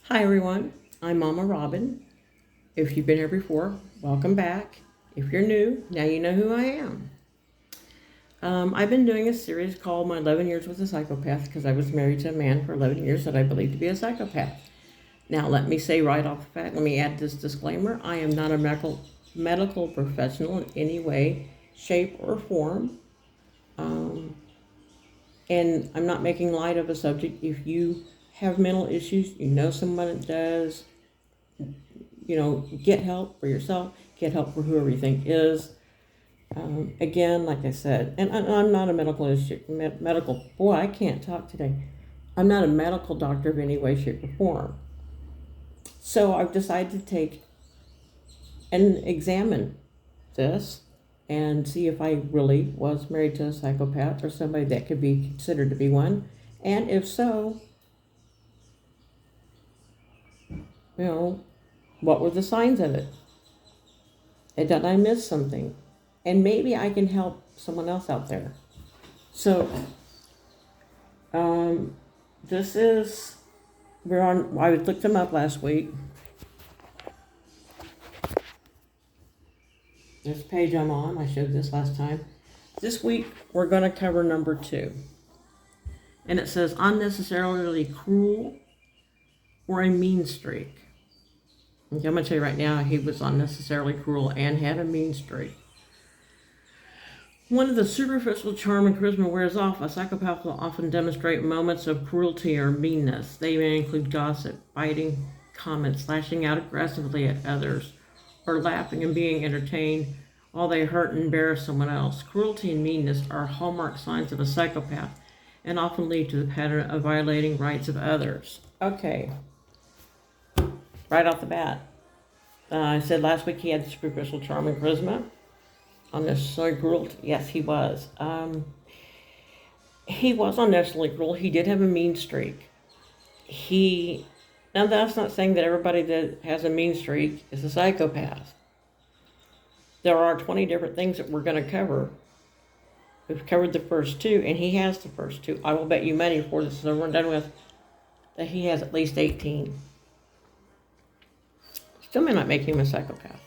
Hi everyone, I'm Mama Robin. If you've been here before, welcome back. If you're new, now you know who I am. I've been doing a series called My 11 Years with a Psychopath because I was married to a man for 11 years that I believed to be a psychopath. Now, let me say right off the bat, let me add this disclaimer. I am not a medical professional in any way, shape, or form. Um, and I'm not making light of a subject. If you have mental issues, you know someone that does, get help for yourself, get help for whoever you think is. Again, like I said, and I'm not a medical, boy, I can't talk today. I'm not a medical doctor of any way, shape, or form. So I've decided to take and examine this and see if I really was married to a psychopath or somebody that could be considered to be one. And if so, you know, what were the signs of it? And did I miss something? And maybe I can help someone else out there. So, um, this is, I looked them up last week. This page I'm on, I showed this last time. This week, we're going to cover number 2. And it says unnecessarily cruel or a mean streak. Okay, I'm going to tell you right now, he was unnecessarily cruel and had a mean streak. When the superficial charm and charisma wears off, a psychopath will often demonstrate moments of cruelty or meanness. They may include gossip, biting comments, lashing out aggressively at others, or laughing and being entertained while they hurt and embarrass someone else. Cruelty and meanness are hallmark signs of a psychopath and often lead to the pattern of violating rights of others. Okay, right off the bat. I said last week he had superficial charm and charisma. Unnecessarily cruel? Yes, he was. He was unnecessarily cruel. He did have a mean streak. Now that's not saying that everybody that has a mean streak is a psychopath. There are 20 different things that we're going to cover. We've covered the first 2, and he has the first 2. I will bet you money before this is over and done with that he has at least 18. Still may not make him a psychopath.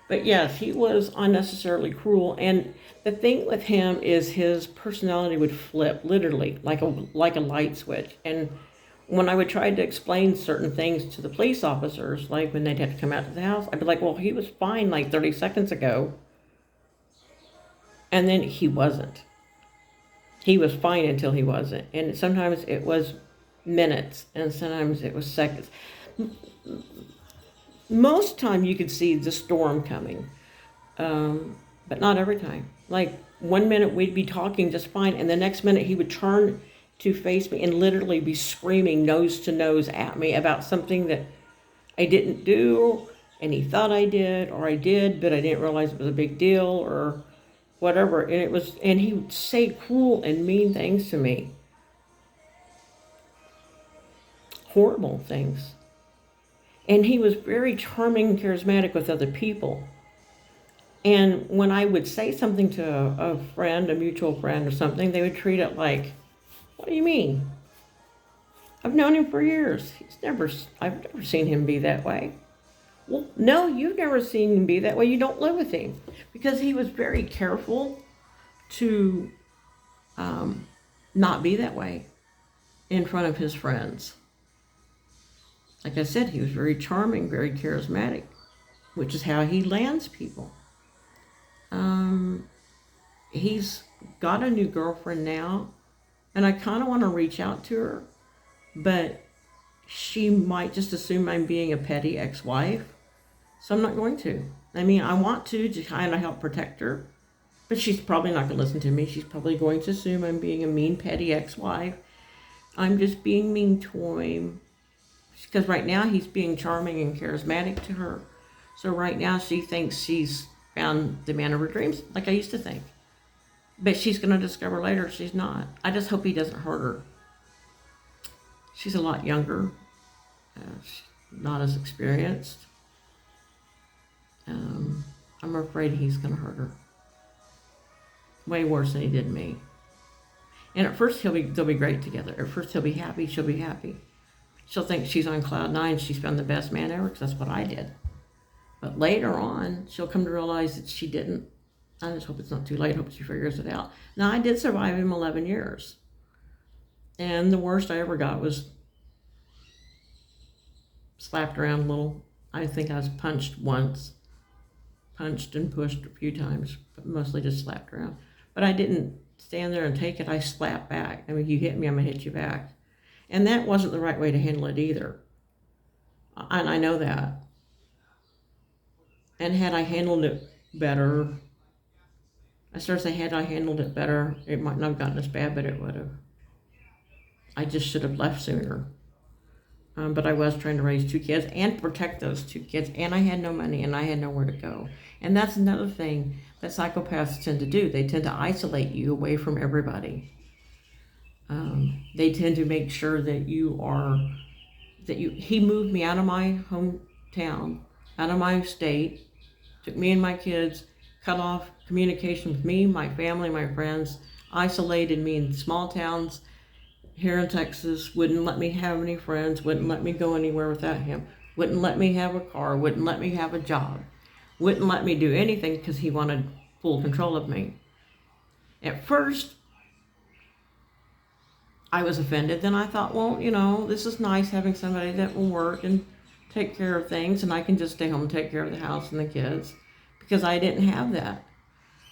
But yes, he was unnecessarily cruel, and the thing with him is his personality would flip, literally, like a light switch. And when I would try to explain certain things to the police officers, like when they'd have to come out to the house, I'd be like, well, he was fine like 30 seconds ago. And then he wasn't. He was fine until he wasn't. And sometimes it was minutes, and sometimes it was seconds. Most time you could see the storm coming, but not every time. Like one minute we'd be talking just fine, and the next minute he would turn to face me and literally be screaming nose to nose at me about something that I didn't do, and he thought I did, or I did, but I didn't realize it was a big deal, or whatever. And he would say cruel and mean things to me, horrible things. And he was very charming and charismatic with other people. And when I would say something to a friend, a mutual friend or something, they would treat it like, what do you mean? I've known him for years. I've never seen him be that way. Well, no, you've never seen him be that way. You don't live with him. Because he was very careful to not be that way in front of his friends. Like I said, he was very charming, very charismatic, which is how he lands people. He's got a new girlfriend now, and I kind of want to reach out to her, but she might just assume I'm being a petty ex-wife, so I'm not going to. I mean, I want to kind of help protect her, but she's probably not going to listen to me. She's probably going to assume I'm being a mean, petty ex-wife. I'm just being mean to him. Because right now he's being charming and charismatic to her. So right now she thinks she's found the man of her dreams, like I used to think. But she's going to discover later she's not. I just hope he doesn't hurt her. She's a lot younger. She's not as experienced. I'm afraid he's going to hurt her. Way worse than he did me. And at first they'll be great together. At first he'll be happy, she'll be happy. she'll think she's on cloud nine. She's been the best man ever, because that's what I did. But later on, she'll come to realize that she didn't. I just hope it's not too late. I hope she figures it out. Now, I did survive him 11 years. And the worst I ever got was slapped around a little. I think I was punched once. Punched and pushed a few times, but mostly just slapped around. But I didn't stand there and take it. I slapped back. I mean, you hit me, I'm going to hit you back. And that wasn't the right way to handle it either. And I know that. And had I handled it better, I started to say, had I handled it better, it might not have gotten as bad, but it would have. I just should have left sooner. But I was trying to raise two kids and protect those two kids, and I had no money, and I had nowhere to go. And that's another thing that psychopaths tend to do. They tend to isolate you away from everybody. They tend to make sure that he moved me out of my hometown, out of my state, took me and my kids, cut off communication with me, my family, my friends, isolated me in small towns here in Texas, wouldn't let me have any friends, wouldn't let me go anywhere without him, wouldn't let me have a car, wouldn't let me have a job, wouldn't let me do anything because he wanted full control of me. At first, I was offended. Then I thought, well, this is nice having somebody that will work and take care of things, and I can just stay home and take care of the house and the kids, because I didn't have that.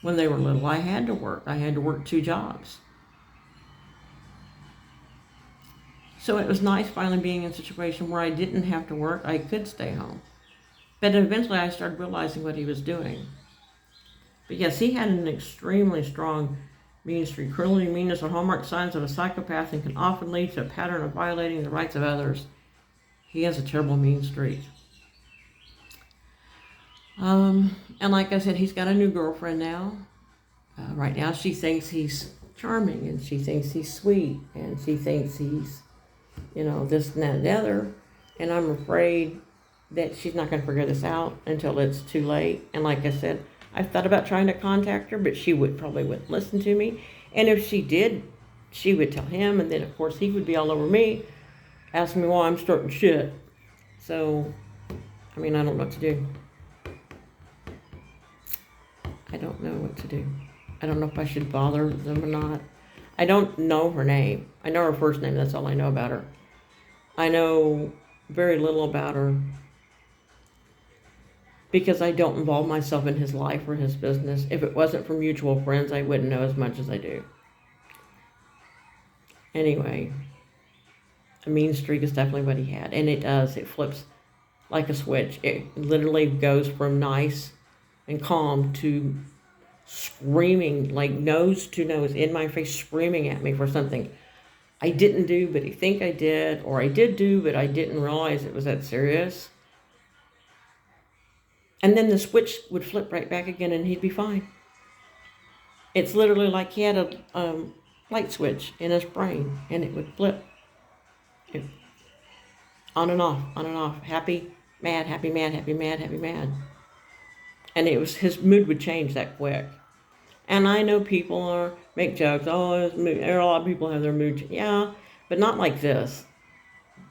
When they were little, I had to work. I had to work 2 jobs. So it was nice finally being in a situation where I didn't have to work. I could stay home. But eventually I started realizing what he was doing. But yes, he had an extremely strong mean streak. Cruelty and meanness are hallmark signs of a psychopath and can often lead to a pattern of violating the rights of others. He has a terrible mean streak. And like I said, he's got a new girlfriend now. Right now she thinks he's charming, and she thinks he's sweet, and she thinks he's this and that and the other, and I'm afraid that she's not going to figure this out until it's too late. And like I said, I thought about trying to contact her, but she probably wouldn't listen to me. And if she did, she would tell him, and then of course he would be all over me, asking me why I'm starting shit. So, I don't know what to do. I don't know what to do. I don't know if I should bother them or not. I don't know her name. I know her first name. That's all I know about her. I know very little about her because I don't involve myself in his life or his business. If it wasn't for mutual friends, I wouldn't know as much as I do. Anyway, a mean streak is definitely what he had. And it does. It flips like a switch. It literally goes from nice and calm to screaming, like nose to nose, in my face, screaming at me for something I didn't do, but he think I did, or I did do, but I didn't realize it was that serious. And then the switch would flip right back again, and he'd be fine. It's literally like he had a light switch in his brain, and it would flip. On and off, happy, mad, happy, mad, happy, mad, happy, mad. And his mood would change that quick. And I know people make jokes, a lot of people have their mood. Yeah, but not like this.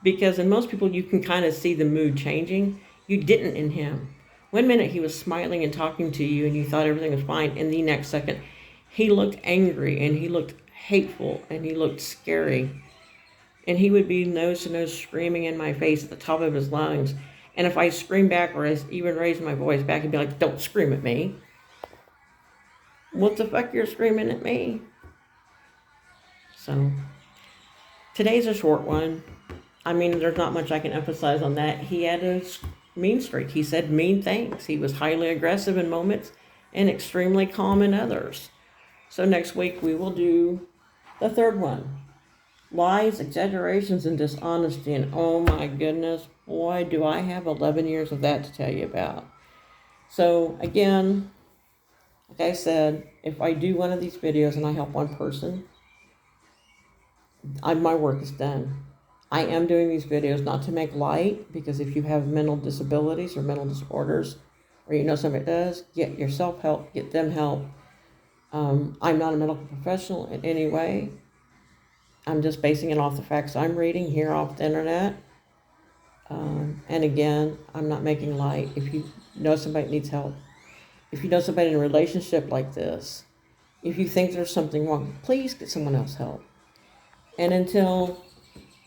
Because in most people, you can kind of see the mood changing. You didn't in him. One minute he was smiling and talking to you and you thought everything was fine. And the next second, he looked angry and he looked hateful and he looked scary. And he would be nose to nose screaming in my face at the top of his lungs. And if I screamed back or even raised my voice back, he'd be like, "Don't scream at me." What the fuck, you're screaming at me? So, today's a short one. There's not much I can emphasize on that. He had a mean streak. He said mean things. He was highly aggressive in moments and extremely calm in others. So next week we will do the third one. Lies, exaggerations, and dishonesty. And oh my goodness, boy, do I have 11 years of that to tell you about. So again, like I said, if I do one of these videos and I help one person, my work is done. I am doing these videos not to make light, because if you have mental disabilities or mental disorders, or somebody does, get yourself help, get them help. I'm not a medical professional in any way. I'm just basing it off the facts I'm reading here off the internet. And again, I'm not making light. If you know somebody needs help, if you know somebody in a relationship like this, if you think there's something wrong, please get someone else help. And until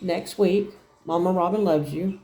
next week, Mama Robin loves you.